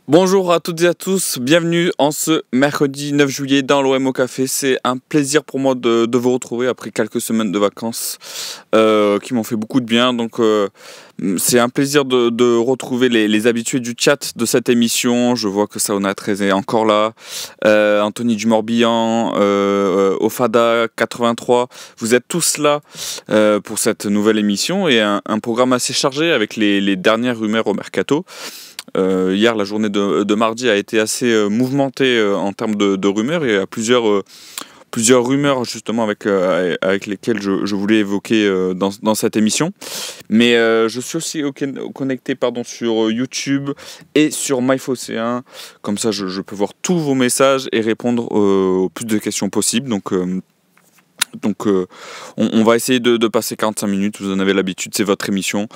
Bonjour à toutes et à tous, bienvenue en ce mercredi 9 juillet dans l'OM au Café. C'est un plaisir pour moi de vous retrouver après quelques semaines de vacances qui m'ont fait beaucoup de bien. Donc c'est un plaisir de retrouver les habitués du chat de cette émission. Je vois que Sauna 13 est encore là, Anthony Dumorbihan, Ofada 83. Vous êtes tous là pour cette nouvelle émission et un programme assez chargé avec les dernières rumeurs au mercato. Hier, la journée de mardi a été assez mouvementée en termes de rumeurs et il y a plusieurs rumeurs justement avec lesquelles je voulais évoquer dans cette émission. Mais je suis aussi connecté sur YouTube et sur MyFocéen. Comme ça, je peux voir tous vos messages et répondre au plus de questions possibles. Donc on va essayer de passer 45 minutes, vous en avez l'habitude, c'est votre émission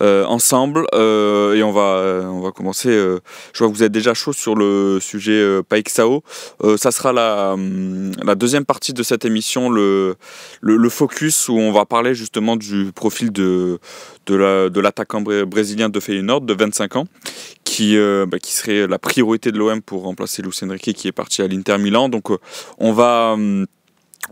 ensemble et on va commencer. Je vois que vous êtes déjà chaud sur le sujet Paik Sao. Ça sera la deuxième partie de cette émission, le focus où on va parler justement du profil de l'attaquant brésilien de Feyenoord de 25 ans qui serait la priorité de l'OM pour remplacer Luis Enrique qui est parti à l'Inter Milan. Donc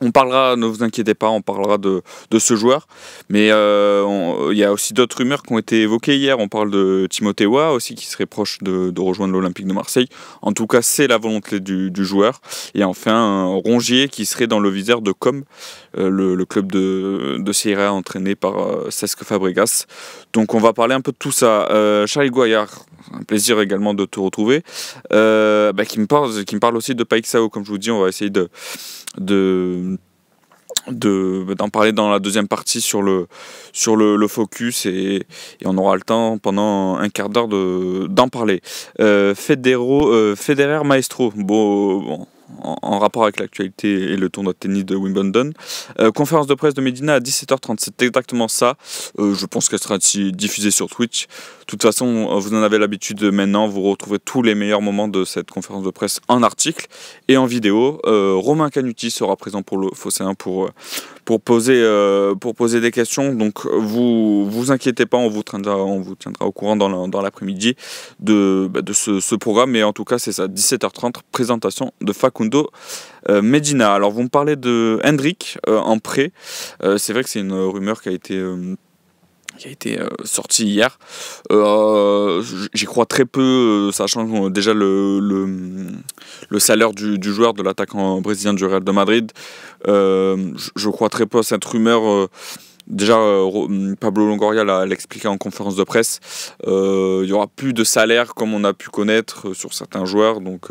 on parlera, ne vous inquiétez pas, on parlera de ce joueur. Mais il y a aussi d'autres rumeurs qui ont été évoquées hier. On parle de Timothée Weah aussi qui serait proche de rejoindre l'Olympique de Marseille. En tout cas, c'est la volonté du joueur. Et enfin, Rongier qui serait dans le viseur de Com, le club de Serie A entraîné par Cesc Fabregas. Donc on va parler un peu de tout ça. Charlie Goyard, un plaisir également de te retrouver, qui me parle aussi de Paik Sao. Comme je vous dis, on va essayer d'en parler dans la deuxième partie sur le focus et on aura le temps pendant un quart d'heure d'en parler. Federer Maestro, bon, en rapport avec l'actualité et le tournoi de tennis de Wimbledon. Conférence de presse de Medina à 17h30, c'est exactement ça. Je pense qu'elle sera diffusée sur Twitch. De toute façon, vous en avez l'habitude maintenant, vous retrouverez tous les meilleurs moments de cette conférence de presse en article et en vidéo. Romain Canuti sera présent pour le Phocéen pour poser des questions. Donc vous inquiétez pas, on vous tiendra au courant dans l'après-midi de ce programme. Mais en tout cas, c'est ça, 17h30, présentation de Facundo Medina. Alors vous me parlez de Hendrik en prêt. C'est vrai que c'est une rumeur qui a été sorti hier. J'y crois très peu, sachant déjà le salaire du joueur, de l'attaquant brésilien du Real de Madrid. Je crois très peu à cette rumeur. Déjà, Pablo Longoria l'a expliqué en conférence de presse. Il n'y aura plus de salaire comme on a pu connaître sur certains joueurs. Donc,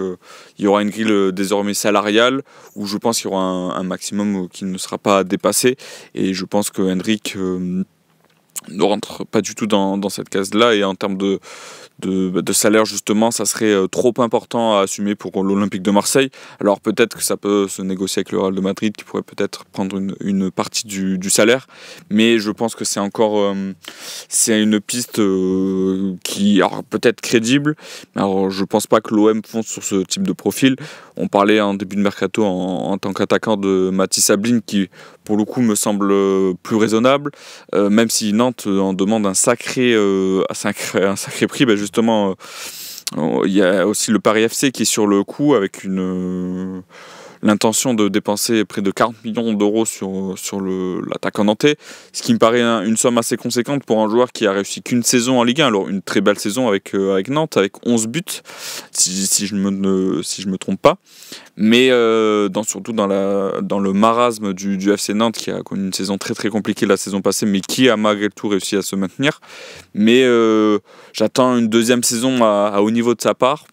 il y aura une grille désormais salariale où je pense qu'il y aura un maximum qui ne sera pas dépassé. Et je pense que Hendrik ne rentre pas du tout dans cette case-là, et en termes de salaire justement, ça serait trop important à assumer pour l'Olympique de Marseille. Alors peut-être que ça peut se négocier avec le Real de Madrid qui pourrait peut-être prendre une partie du salaire, mais je pense que c'est encore c'est une piste qui alors, peut-être crédible, mais alors je pense pas que l'OM fonce sur ce type de profil. On parlait en début de mercato en tant qu'attaquant de Mathis Sablin qui pour le coup me semble plus raisonnable, même si Nantes en demande un sacré prix. Justement, il y a aussi le Paris FC qui est sur le coup avec l'intention de dépenser près de 40 millions d'euros sur l'attaquant nantais, ce qui me paraît une somme assez conséquente pour un joueur qui a réussi qu'une saison en Ligue 1, alors une très belle saison avec Nantes, avec 11 buts, si je me trompe pas, mais surtout dans le marasme du FC Nantes qui a connu une saison très très compliquée la saison passée, mais qui a malgré tout réussi à se maintenir. Mais j'attends une deuxième saison à haut niveau de sa part.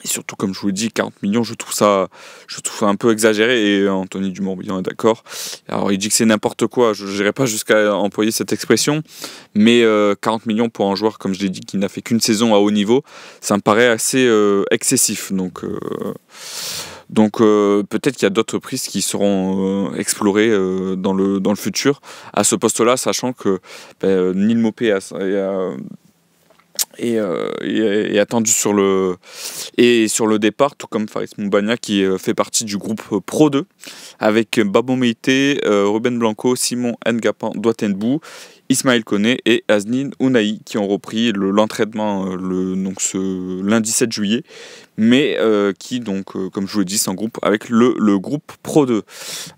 Et surtout, comme je vous l'ai dit, 40 millions, je trouve ça un peu exagéré, et Anthony Dumorbihan est d'accord. Alors il dit que c'est n'importe quoi, je n'irai pas jusqu'à employer cette expression, mais 40 millions pour un joueur, comme je l'ai dit, qui n'a fait qu'une saison à haut niveau, ça me paraît assez excessif. Donc peut-être qu'il y a d'autres prises qui seront explorées dans le futur à ce poste-là, sachant que Neil Maupay est attendu sur le départ, tout comme Faris Moumbagna qui fait partie du groupe Pro 2 avec Babo Meïté, Ruben Blanco, Simon Ngapan, Doitenbou Ismaël Koné et Aznine Ounahi qui ont repris l'entraînement donc ce lundi 7 juillet, mais qui donc comme je vous l'ai dit c'est en groupe avec le groupe Pro 2.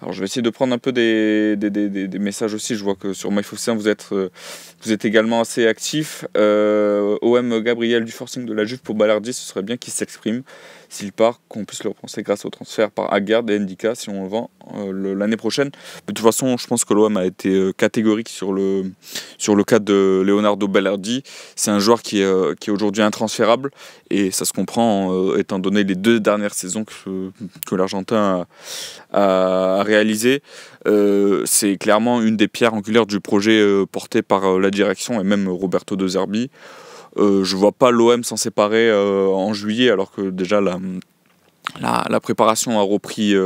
Alors je vais essayer de prendre un peu des messages aussi. Je vois que sur MyFootball vous êtes également assez actif. OM Gabriel du forcing de la Juve pour Balerdi, ce serait bien qu'il s'exprime s'il part, qu'on puisse le repenser grâce au transfert par Aguerd et Ndika si on le vend l'année prochaine. De toute façon, je pense que l'OM a été catégorique sur le cas de Leonardo Balerdi. C'est un joueur qui est aujourd'hui intransférable et ça se comprend étant donné les 2 dernières saisons que l'Argentin a réalisées. C'est clairement une des pierres angulaires du projet porté par la direction et même Roberto De Zerbi. Je vois pas l'OM s'en séparer en juillet alors que déjà la préparation a repris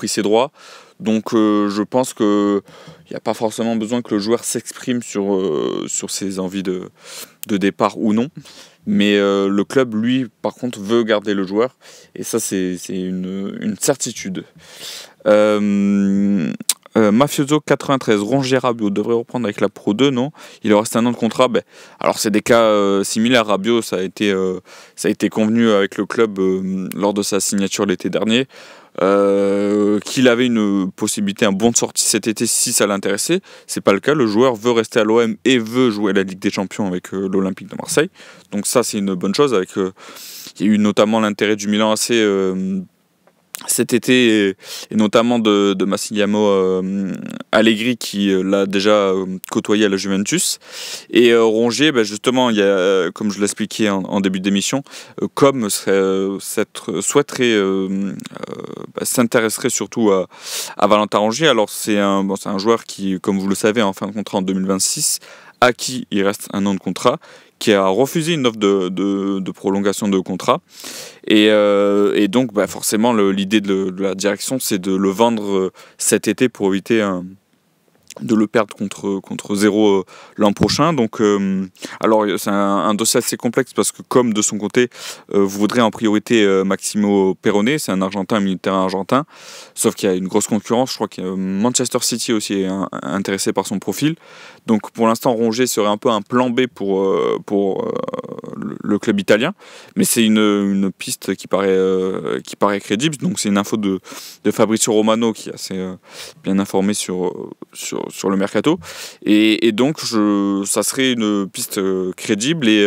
ses droits. Donc je pense qu'il n'y a pas forcément besoin que le joueur s'exprime sur ses envies de départ ou non. Mais le club, lui, par contre, veut garder le joueur. Et ça, c'est une certitude. Mafioso 93, Rongier Rabiot devrait reprendre avec la Pro 2, non? Il leur reste un an de contrat. Alors c'est des cas similaires. Rabiot, ça a été convenu avec le club lors de sa signature l'été dernier. Qu'il avait une possibilité, un bon de sortie cet été si ça l'intéressait. C'est pas le cas. Le joueur veut rester à l'OM et veut jouer à la Ligue des Champions avec l'Olympique de Marseille. Donc ça, c'est une bonne chose. Il y a eu notamment l'intérêt du Milan AC cet été et notamment de Massimiliano Allegri qui l'a déjà côtoyé à la Juventus. Et Rongier, justement, il y a, comme je l'expliquais en début d'émission, comme souhaiterait s'intéresserait surtout à Valentin Rongier. Alors c'est un joueur qui, comme vous le savez, en fin de contrat en 2026, à qui il reste un an de contrat, qui a refusé une offre de prolongation de contrat. Et donc, forcément, l'idée de la direction, c'est de le vendre cet été pour éviter de le perdre contre zéro l'an prochain. Donc, alors c'est un dossier assez complexe parce que comme de son côté, vous voudrez en priorité Maximo Perrone, c'est un Argentin, un militaire argentin, sauf qu'il y a une grosse concurrence. Je crois que Manchester City aussi est intéressé par son profil. Donc pour l'instant, Rongier serait un peu un plan B pour le club italien, mais c'est une piste qui paraît crédible. Donc c'est une info de Fabrizio Romano qui est assez bien informé sur le mercato, et donc ça serait une piste crédible, et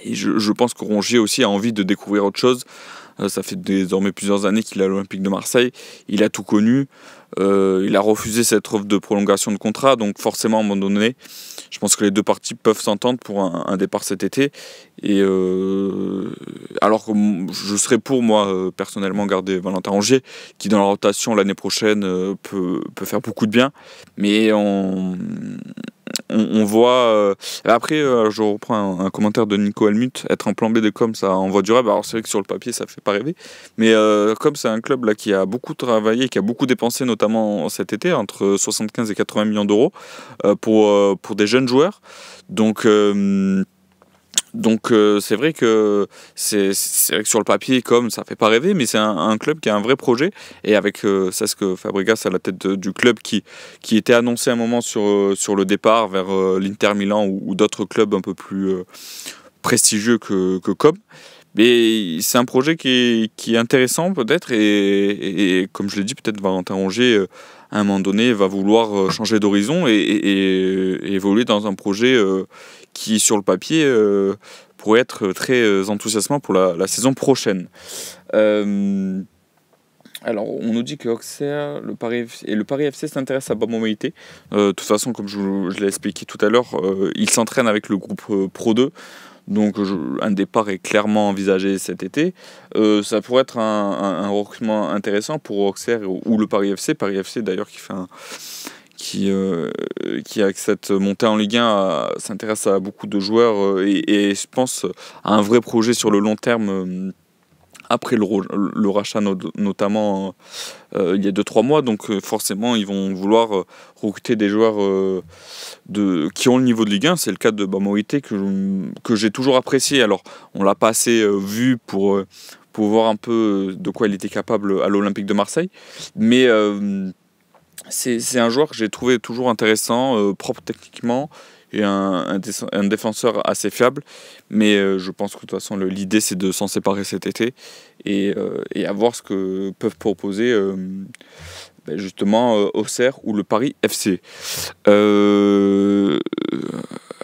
je pense que Rongier aussi a envie de découvrir autre chose. Ça fait désormais plusieurs années qu'il est à l'Olympique de Marseille, il a tout connu, il a refusé cette offre de prolongation de contrat, donc forcément à un moment donné, je pense que les 2 parties peuvent s'entendre pour un départ cet été. Et alors que je serais pour moi personnellement garder Valentin Rongier, qui dans la rotation l'année prochaine peut faire beaucoup de bien, mais on voit. Après, je reprends un commentaire de Nico Helmut, être en plan B de com, ça envoie du rêve. Alors c'est vrai que sur le papier ça fait pas rêver, mais comme c'est un club là qui a beaucoup travaillé, qui a beaucoup dépensé notamment cet été, entre 75 et 80 millions d'euros pour des jeunes joueurs. Donc c'est vrai que sur le papier comme ça fait pas rêver, mais c'est un club qui a un vrai projet, et avec Cesc Fabregas à la tête du club qui était annoncé à un moment sur le départ vers l'Inter Milan ou d'autres clubs un peu plus prestigieux que Com. Mais c'est un projet qui est intéressant peut-être, et comme je l'ai dit, peut-être Valentin Rongier à un moment donné va vouloir changer d'horizon et évoluer dans un projet qui sur le papier pourrait être très enthousiasmant pour la saison prochaine. Alors, on nous dit que Auxerre, le Paris FC s'intéresse à Bamba Meïté. De toute façon, comme je l'ai expliqué tout à l'heure, il s'entraîne avec le groupe Pro 2. Donc un départ est clairement envisagé cet été. Ça pourrait être un recrutement intéressant pour Auxerre ou le Paris FC. Paris FC d'ailleurs qui avec cette montée en Ligue 1 s'intéresse à beaucoup de joueurs et je pense à un vrai projet sur le long terme. Après le rachat notamment il y a 2-3 mois, donc forcément ils vont vouloir recruter des joueurs qui ont le niveau de Ligue 1. C'est le cas de Bamba Meïté que j'ai toujours apprécié. Alors on l'a pas assez vu pour voir un peu de quoi il était capable à l'Olympique de Marseille, mais C'est un joueur que j'ai trouvé toujours intéressant, propre techniquement et un défenseur assez fiable. Mais je pense que de toute façon l'idée c'est de s'en séparer cet été et à voir ce que peuvent proposer justement Auxerre ou le Paris FC. Euh,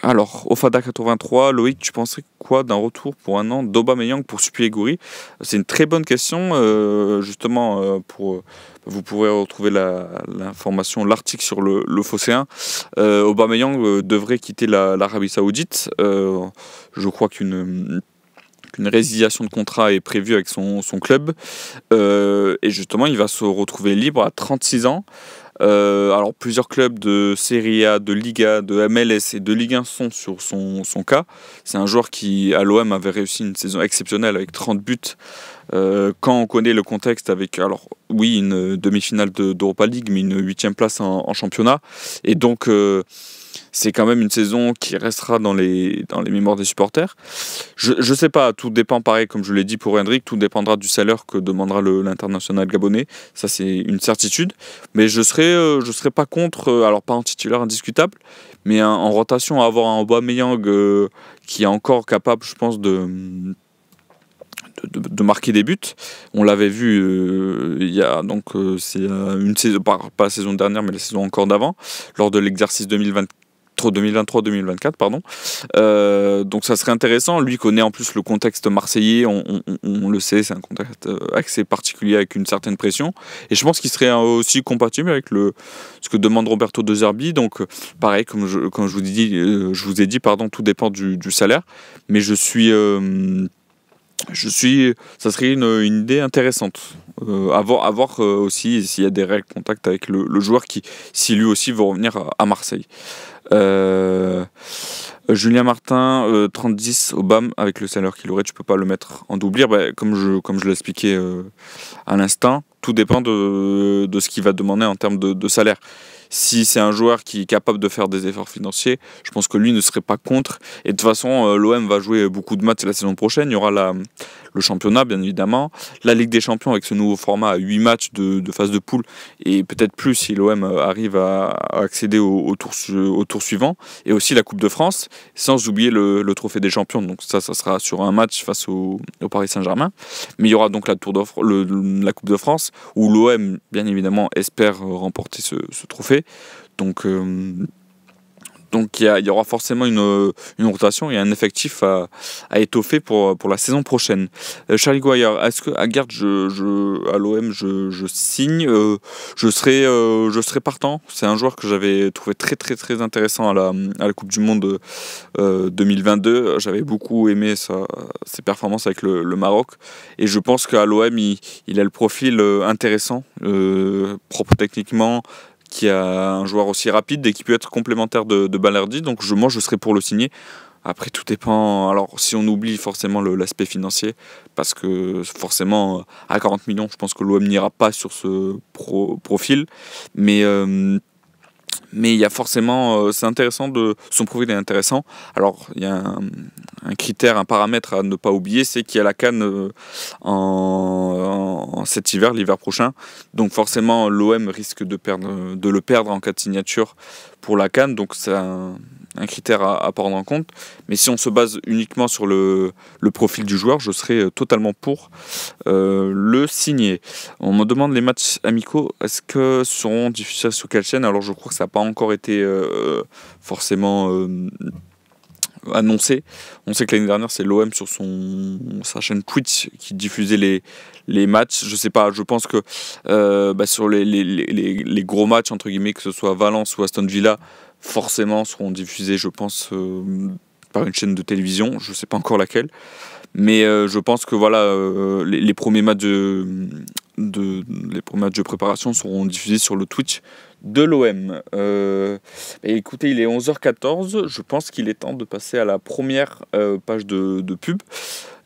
alors, Ofada 83, Loïc, tu penserais quoi d'un retour pour un an d'Aubameyang pour suppléer Gouiri? C'est une très bonne question, justement, vous pourrez retrouver l'information, l'article sur le Phocéen. Aubameyang devrait quitter l'Arabie Saoudite. Je crois qu'une résiliation de contrat est prévue avec son club. Et justement, il va se retrouver libre à 36 ans. Alors plusieurs clubs de Serie A, de Liga, de MLS et de Ligue 1 sont sur son cas. C'est un joueur qui à l'OM avait réussi une saison exceptionnelle avec 30 buts. Quand on connaît le contexte avec, alors oui, une demi-finale d'Europa League, mais une 8e place en championnat. Et donc c'est quand même une saison qui restera dans les mémoires des supporters. Je sais pas, tout dépend, pareil, comme je l'ai dit pour Hendrik, tout dépendra du salaire que demandera l'international gabonais. Ça, c'est une certitude. Mais je serais pas contre, alors pas en titulaire indiscutable, mais en rotation, avoir un Aubameyang qui est encore capable, je pense, de marquer des buts. On l'avait vu il y a donc c'est une saison, pas la saison dernière, mais la saison encore d'avant, lors de l'exercice 2023-2024, pardon. Donc ça serait intéressant. Lui connaît en plus le contexte marseillais, on le sait, c'est un contexte assez particulier avec une certaine pression. Et je pense qu'il serait aussi compatible avec ce que demande Roberto De Zerbi. Donc pareil, comme je vous ai dit, pardon, tout dépend du salaire. Mais ça serait une idée intéressante. À voir aussi s'il y a des règles de contact avec le joueur si lui aussi veut revenir à Marseille. Julien Martin, 30-10 au BAM, avec le salaire qu'il aurait, tu peux pas le mettre en doublure. Comme je l'ai expliqué à l'instant, tout dépend de ce qu'il va demander en termes de salaire. Si c'est un joueur qui est capable de faire des efforts financiers, je pense que lui ne serait pas contre. Et de toute façon, l'OM va jouer beaucoup de matchs la saison prochaine. Il y aura le championnat, bien évidemment. La Ligue des Champions avec ce nouveau format à 8 matchs de phase de poule. Et peut-être plus si l'OM arrive à accéder au tour suivant. Et aussi la Coupe de France, sans oublier le Trophée des Champions. Donc ça sera sur un match face au Paris Saint-Germain. Mais il y aura donc la Coupe de France, où l'OM, bien évidemment, espère remporter ce trophée. Donc il y aura forcément une rotation et un effectif à étoffer pour la saison prochaine. Charlie Guayar, est-ce que à Gerd, à l'OM, je signe, je serai partant. C'est un joueur que j'avais trouvé très très très intéressant à la Coupe du Monde 2022. J'avais beaucoup aimé ses performances avec le Maroc et je pense qu'à l'OM il a le profil intéressant, propre techniquement, qui a un joueur aussi rapide et qui peut être complémentaire de Balerdi. Donc moi je serais pour le signer. Après tout dépend, alors si on oublie forcément l'aspect financier, parce que forcément à 40 millions je pense que l'OM n'ira pas sur ce profil, mais il y a forcément, c'est intéressant, son profil est intéressant. Alors il y a un critère, un paramètre à ne pas oublier, c'est qu'il y a la CAN cet hiver, l'hiver prochain. Donc forcément l'OM risque de le perdre en cas de signature pour la CAN. Donc c'est un critère à prendre en compte. Mais si on se base uniquement sur le profil du joueur, je serais totalement pour le signer. On me demande les matchs amicaux, est-ce que seront diffusés sur quelle chaîne? Alors je crois que ça n'a pas encore été forcément annoncé. On sait que l'année dernière c'est l'OM sur sa chaîne Twitch qui diffusait les matchs. Je sais pas, je pense que sur les gros matchs entre guillemets, que ce soit Valence ou Aston Villa, forcément seront diffusés, je pense, par une chaîne de télévision. Je sais pas encore laquelle, mais je pense que voilà, les premiers matchs de préparation seront diffusés sur le Twitch de l'OM. Écoutez, il est 11h14, je pense qu'il est temps de passer à la première page de pub.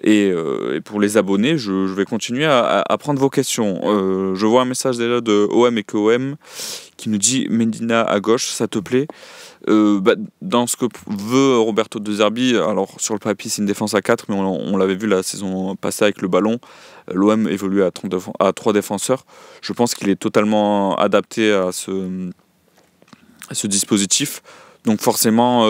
Et pour les abonnés, je vais continuer à prendre vos questions. Je vois un message déjà de OM et QOM qui nous dit Medina à gauche, ça te plaît? Dans ce que veut Roberto De Zerbi, alors sur le papier c'est une défense à 4, mais on l'avait vu la saison passée avec le ballon, l'OM évolue à 3 défenseurs. Je pense qu'il est totalement adapté à ce dispositif. Donc forcément,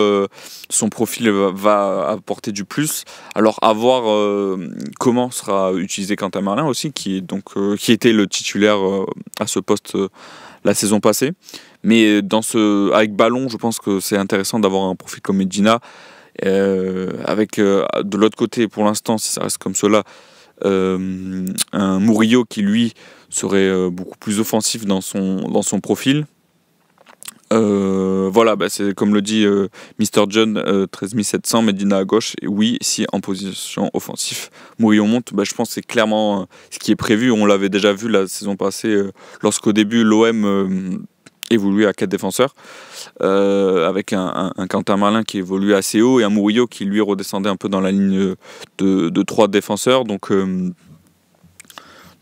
son profil va apporter du plus. Alors à voir comment sera utilisé Quentin Marlin aussi, qui était le titulaire à ce poste la saison passée. Mais avec ballon, je pense que c'est intéressant d'avoir un profil comme Medina. Avec de l'autre côté, pour l'instant, si ça reste comme cela, un Murillo qui lui serait beaucoup plus offensif dans son profil. Voilà, c'est comme le dit Mr. John, 13700, Medina à gauche. Et oui, si en position offensive, Murillo monte, je pense que c'est clairement ce qui est prévu. On l'avait déjà vu la saison passée, lorsqu'au début l'OM évoluait à 4 défenseurs, avec un Quentin Marlin qui évoluait assez haut et un Murillo qui lui redescendait un peu dans la ligne de 3 défenseurs. Donc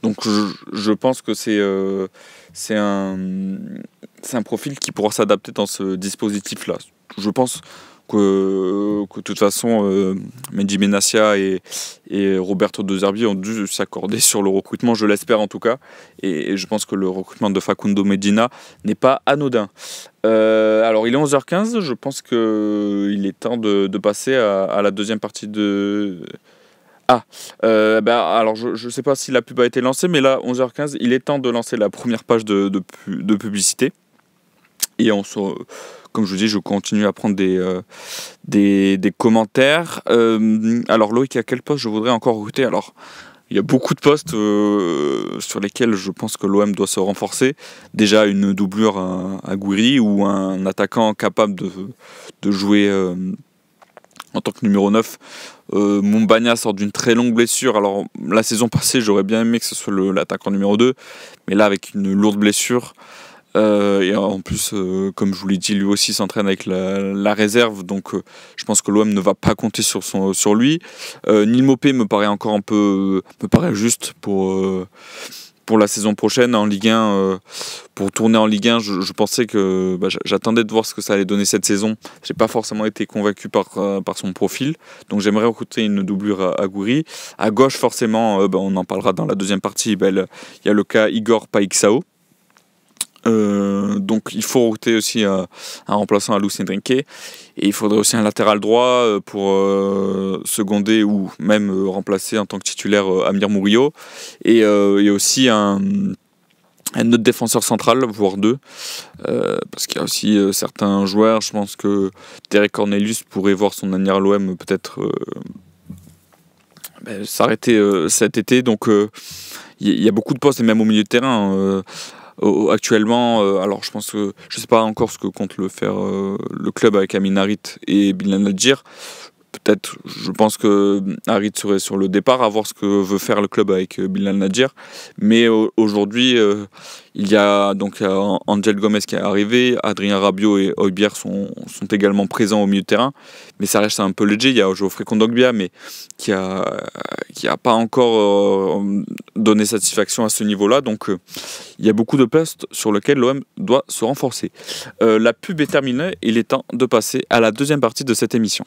je pense que c'est un profil qui pourra s'adapter dans ce dispositif-là. Je pense que de toute façon, Mehdi Benassia et Roberto De Zerbi ont dû s'accorder sur le recrutement, je l'espère en tout cas. Et je pense que le recrutement de Facundo Medina n'est pas anodin. Alors il est 11h15, je pense qu'il est temps de passer à la deuxième partie de... alors je ne sais pas si la pub a été lancée, mais là, 11h15, il est temps de lancer la première page de publicité. Et comme je vous dis, je continue à prendre des commentaires. Alors Loïc, à quel poste je voudrais encore recruter? Alors, il y a beaucoup de postes sur lesquels je pense que l'OM doit se renforcer. Déjà une doublure à Gouiri ou un attaquant capable de jouer en tant que numéro 9. Mumbagna sort d'une très longue blessure. Alors la saison passée, j'aurais bien aimé que ce soit l'attaquant numéro 2, mais là avec une lourde blessure. Et en plus, comme je vous l'ai dit, lui aussi s'entraîne avec la réserve, donc je pense que l'OM ne va pas compter sur lui. Neil Maupay me paraît juste pour la saison prochaine en Ligue 1. Pour tourner en Ligue 1, je pensais que j'attendais de voir ce que ça allait donner cette saison. J'ai pas forcément été convaincu par son profil, donc j'aimerais recruter une doublure à Gouiri. À gauche, forcément, on en parlera dans la deuxième partie, il y a le cas Igor Paixão. Donc il faut recruter aussi un remplaçant à Lucien Drenke, et il faudrait aussi un latéral droit pour seconder ou même remplacer en tant que titulaire Amir Murillo, et aussi un autre défenseur central, voire 2, parce qu'il y a aussi certains joueurs. Je pense que Derek Cornelius pourrait voir son avenir à l'OM peut-être s'arrêter cet été. Donc il y a beaucoup de postes, et même au milieu de terrain actuellement. Alors je pense que je sais pas encore ce que compte faire le club avec Amin Harit et Bilal Nadjir. Peut-être, je pense que Harit serait sur le départ, à voir ce que veut faire le club avec Bilal Nadjir. Mais aujourd'hui, il y a donc Angel Gomez qui est arrivé, Adrien Rabiot et Højbjerg sont également présents au milieu de terrain. Mais ça reste un peu léger. Il y a Geoffrey Kondogbia, mais qui a pas encore donné satisfaction à ce niveau-là. Donc il y a beaucoup de postes sur lesquels l'OM doit se renforcer. La pub est terminée, il est temps de passer à la deuxième partie de cette émission.